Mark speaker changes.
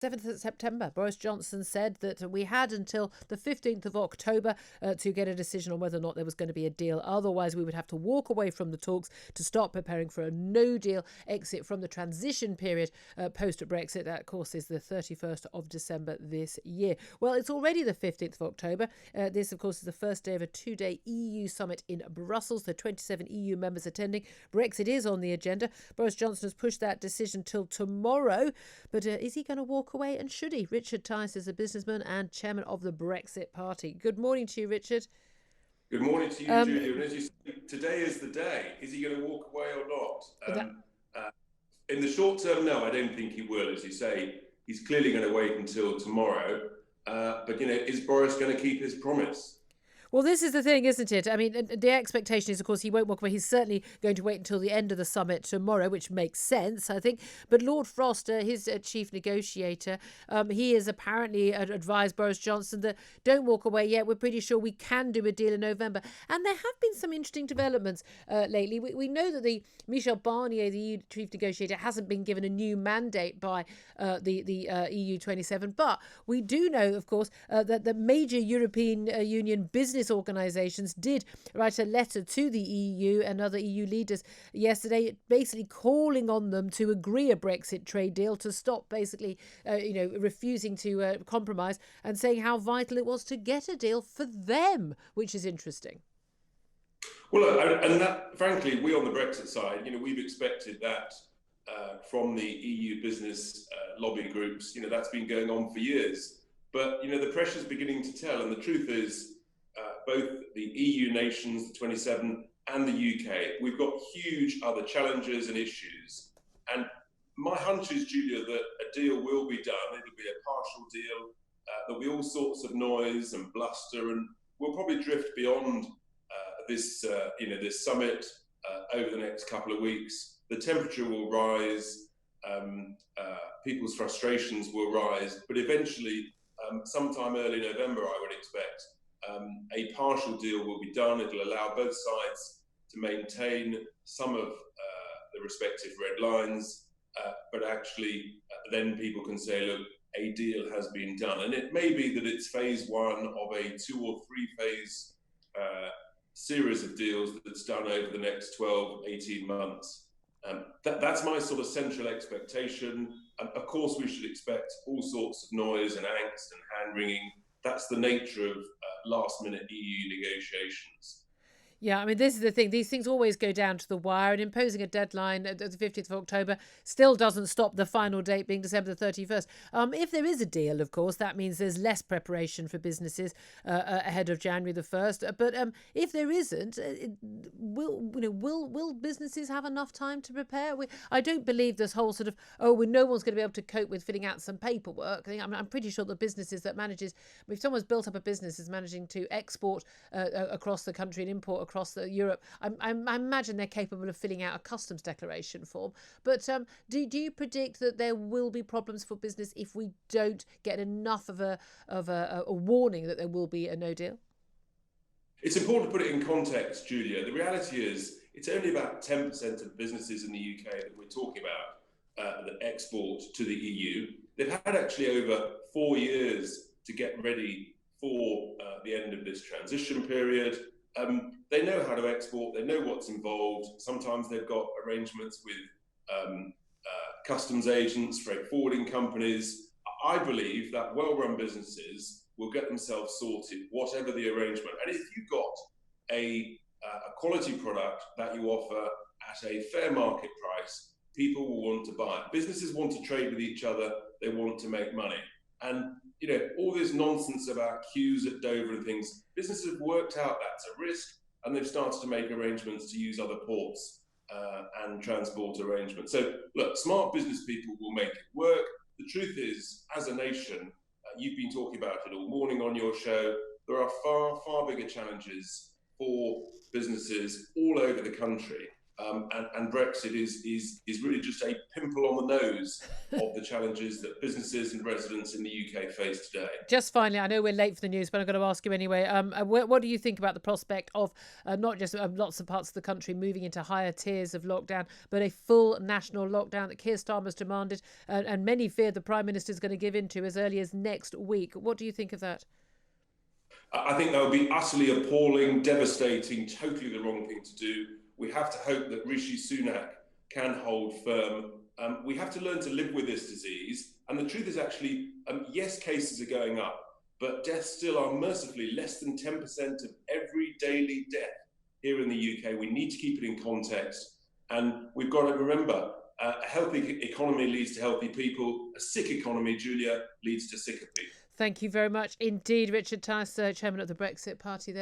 Speaker 1: 7th of September, Boris Johnson said that we had until the 15th of October to get a decision on whether or not there was going to be a deal. Otherwise, we would have to walk away from the talks to start preparing for a no-deal exit from the transition period post-Brexit. That, of course, is the 31st of December this year. Well, it's already the 15th of October. This, of course, is the first day of a two-day EU summit in Brussels. The 27 EU members attending. Brexit is on the agenda. Boris Johnson has pushed that decision till tomorrow. But is he going to walk away, and should he? Richard Tice is a businessman and chairman of the Brexit Party. Good morning to you, Richard.
Speaker 2: Good morning to you, Julia. And as you say, today is the day. Is he going to walk away or not? In the short term, no, I don't think he will. As you say, he's clearly going to wait until tomorrow. But, is Boris going to keep his promise?
Speaker 1: Well, this is the thing, isn't it? I mean, the expectation is, of course, he won't walk away. He's certainly going to wait until the end of the summit tomorrow, which makes sense, I think. But Lord Frost, his chief negotiator, he has apparently advised Boris Johnson that don't walk away yet. We're pretty sure we can do a deal in November. And there have been some interesting developments lately. We know that the Michel Barnier, the EU chief negotiator, hasn't been given a new mandate by the EU 27. But we do know, of course, that the major European Union business organisations did write a letter to the EU and other EU leaders yesterday, basically calling on them to agree a Brexit trade deal, to stop basically, refusing to compromise, and saying how vital it was to get a deal for them, which is interesting.
Speaker 2: Well, and that, frankly, we on the Brexit side, we've expected that from the EU business lobby groups. That's been going on for years. But, the pressure's beginning to tell. And the truth is, both the EU nations, the 27, and the UK, we've got huge other challenges and issues. And my hunch is, Julia, that a deal will be done. It'll be a partial deal. There'll be all sorts of noise and bluster, and we'll probably drift beyond this summit over the next couple of weeks. The temperature will rise, people's frustrations will rise, but eventually, sometime early November, I would expect, a partial deal will be done. It'll allow both sides to maintain some of the respective red lines, but actually then people can say, look, a deal has been done. And it may be that it's phase one of a 2 or 3 phase series of deals that's done over the next 12, 18 months. That's my sort of central expectation. Of course, we should expect all sorts of noise and angst and hand-wringing. That's the nature of last-minute EU negotiations.
Speaker 1: Yeah, I mean, this is the thing. These things always go down to the wire, and imposing a deadline at the 15th of October still doesn't stop the final date being December the 31st. If there is a deal, of course, that means there's less preparation for businesses ahead of January the 1st. But if there isn't, will businesses have enough time to prepare? I don't believe this whole sort of, no one's going to be able to cope with filling out some paperwork. I'm pretty sure the businesses that manages, if someone's built up a business is managing to export across the country and import across Europe, I imagine they're capable of filling out a customs declaration form. But do you predict that there will be problems for business if we don't get enough of a warning that there will be a no deal?
Speaker 2: It's important to put it in context, Julia. The reality is it's only about 10% of businesses in the UK that we're talking about that export to the EU. They've had actually over 4 years to get ready for the end of this transition period. They know how to export, they know what's involved. Sometimes they've got arrangements with customs agents, freight forwarding companies. I believe that well-run businesses will get themselves sorted, whatever the arrangement. And if you've got a quality product that you offer at a fair market price, people will want to buy it. Businesses want to trade with each other, they want to make money. And all this nonsense about queues at Dover and things, businesses have worked out that's a risk, and they've started to make arrangements to use other ports and transport arrangements. So, look, smart business people will make it work. The truth is, as a nation, you've been talking about it all morning on your show, there are far, far bigger challenges for businesses all over the country. And Brexit is really just a pimple on the nose of the challenges that businesses and residents in the UK face today.
Speaker 1: Just finally, I know we're late for the news, but I'm going to ask you anyway. What do you think about the prospect of not just lots of parts of the country moving into higher tiers of lockdown, but a full national lockdown that Keir Starmer's demanded, and many fear the Prime Minister is going to give in to as early as next week? What do you think of that?
Speaker 2: I think that would be utterly appalling, devastating, totally the wrong thing to do. We have to hope that Rishi Sunak can hold firm. We have to learn to live with this disease. And the truth is actually, yes, cases are going up, but deaths still are mercifully less than 10% of every daily death here in the UK. We need to keep it in context. And we've got to remember, a healthy economy leads to healthy people. A sick economy, Julia, leads to sicker people.
Speaker 1: Thank you very much indeed, Richard Tice, Chairman of the Brexit Party there.